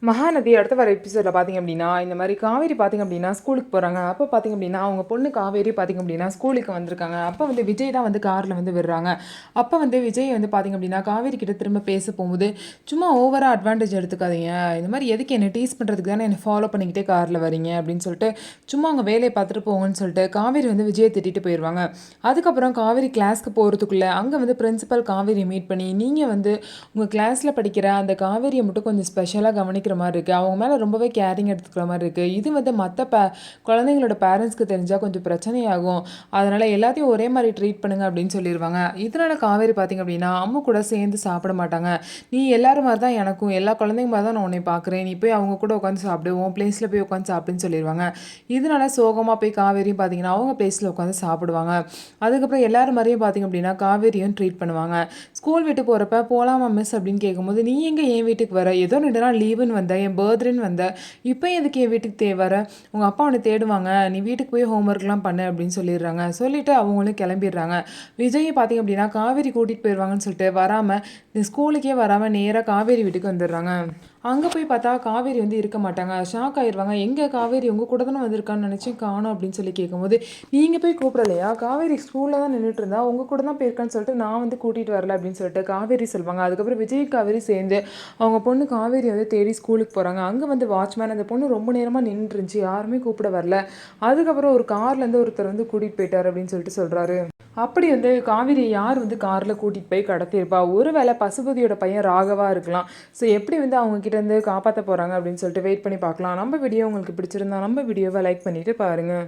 மகாநதி அடுத்த வர எபிசோடில் பார்த்திங்க அப்படின்னா இந்த மாதிரி காவேரி பார்த்திங்க அப்படின்னா ஸ்கூலுக்கு போகிறாங்க. அப்போ பார்த்திங்க அப்படின்னா அவங்க பொண்ணு காவேரி பார்த்திங்க அப்படின்னா ஸ்கூலுக்கு வந்திருக்காங்க. அப்போ வந்து விஜய் தான் வந்து காரில் வந்து விடுறாங்க. அப்போ வந்து விஜய் வந்து பார்த்திங்க அப்படின்னா காவேரி கிட்ட திரும்ப பேச போகும்போது, சும்மா ஓவராக அட்வான்டேஜ் எடுத்துக்காதீங்க, இந்த மாதிரி எதுக்கு என்னை டீஸ் பண்ணுறதுக்கு தானே என்னை ஃபாலோ பண்ணிக்கிட்டே காரில் வரீங்க அப்படின்னு சொல்லிட்டு சும்மா அவங்க வேலையை பார்த்துட்டு போங்கன்னு சொல்லிட்டு காவேரி வந்து விஜயை திட்டிட்டு போயிடுவாங்க. அதுக்கப்புறம் காவேரி கிளாஸ்க்கு போகிறதுக்குள்ளே அங்கே வந்து பிரின்சிபல் காவேரி மீட் பண்ணி, நீங்கள் வந்து உங்கள் கிளாஸில் படிக்கிற அந்த காவேரியை மட்டும் கொஞ்சம் ஸ்பெஷலாக கவனிக்கிற மாதிரி இருக்குது, அவங்க மேலே ரொம்பவே கேரிங் எடுத்துக்கிற மாதிரி இருக்குது, இது வந்து மற்ற குழந்தைங்களோட பேரண்ட்ஸ்க்கு தெரிஞ்சால் கொஞ்சம் பிரச்சனையாகும், அதனால் எல்லாத்தையும் ஒரே மாதிரி ட்ரீட் பண்ணுங்க அப்படின்னு சொல்லிடுவாங்க. இதனால் காவேரி பார்த்திங்க அப்படின்னா அம்மா கூட சேர்ந்து சாப்பிட மாட்டாங்க. நீ எல்லாரும் மாதிரி தான் எனக்கும், எல்லா குழந்தைங்க மாதிரி தான் நான் உன்னை பார்க்குறேன், நீ போய் அவங்க கூட உட்காந்து சாப்பிடு, உன் பிளேஸில் போய் உட்காந்து சாப்பிடுன்னு சொல்லிடுவாங்க. இதனால சோகமாக போய் காவேரியும் பார்த்திங்கன்னா அவங்க பிளேஸில் உட்காந்து சாப்பிடுவாங்க. அதுக்கப்புறம் எல்லாரும் மாதிரியும் பார்த்திங்க அப்படின்னா காவேரியும் ட்ரீட் பண்ணுவாங்க. ஸ்கூல் விட்டு போகிறப்ப போகலாமா மிஸ் அப்படின்னு கேட்கும்போது, நீ எங்கே என் வீட்டுக்கு வர, ஏதோ 2 நாள் லீவுன்னு வந்த, என் பர்த்டேன்னு வந்த, இப்போ எதுக்கு என் வீட்டுக்கு வர, உங்கள் அப்பா உன்னை தேடுவாங்க, நீ வீட்டுக்கு போய் ஹோம்ஒர்க்லாம் பண்ணு அப்படின்னு சொல்லிடுறாங்க. சொல்லிவிட்டு அவங்களும் கிளம்பிடுறாங்க. விஜய் பார்த்திங்க அப்படின்னா காவேரி கூட்டிகிட்டு போயிடுவாங்கன்னு சொல்லிட்டு வராமல், இந்த ஸ்கூலுக்கே வராமல் நேராக காவேரி வீட்டுக்கு வந்துடுறாங்க. அங்கே போய் பார்த்தா காவேரி வந்து இருக்க மாட்டாங்க. ஷாக் ஆயிடுவாங்க. எங்கே காவேரி உங்கள் கூட தானே வந்திருக்கான்னு நினச்சி காணோம் அப்படின்னு சொல்லி கேட்கும்போது, நீங்கள் போய் கூப்பிடலையா, காவேரி ஸ்கூலில் தான் நின்றுட்டு இருந்தா, உங்கள் கூட தான் போயிருக்கான்னு சொல்லிட்டு நான் வந்து கூட்டிகிட்டு வரல அப்படின்னு சொல்லிட்டு காவேரி சொல்லுவாங்க. அதுக்கப்புறம் விஜய் காவேரி சேர்ந்து அவங்க பொண்ணு காவேரி வந்து தேடி ஸ்கூலுக்கு போகிறாங்க. அங்கே வந்து வாட்ச்மேன் அந்த பொண்ணு ரொம்ப நேரமாக நின்றுருந்துச்சு, யாருமே கூப்பிட வரல. அதுக்கப்புறம் ஒரு கார்லேருந்து ஒருத்தர் வந்து கூட்டிகிட்டு போயிட்டார் அப்படின்னு சொல்லிட்டு சொல்கிறாரு. அப்படி வந்து காவேரி யார் வந்து காரில் கூட்டிகிட்டு போய் கடத்தியிருப்பா, ஒருவேளை பசுபதியோட பையன் ராகவா இருக்கலாம். ஸோ எப்படி வந்து அவங்க கிட்டேருந்து காப்பாற்ற போகிறாங்க அப்படின்னு சொல்லிட்டு வெயிட் பண்ணி பார்க்கலாம். நம்ம வீடியோ உங்களுக்கு பிடிச்சிருந்தா நம்ம வீடியோவை லைக் பண்ணிவிட்டு பாருங்கள்.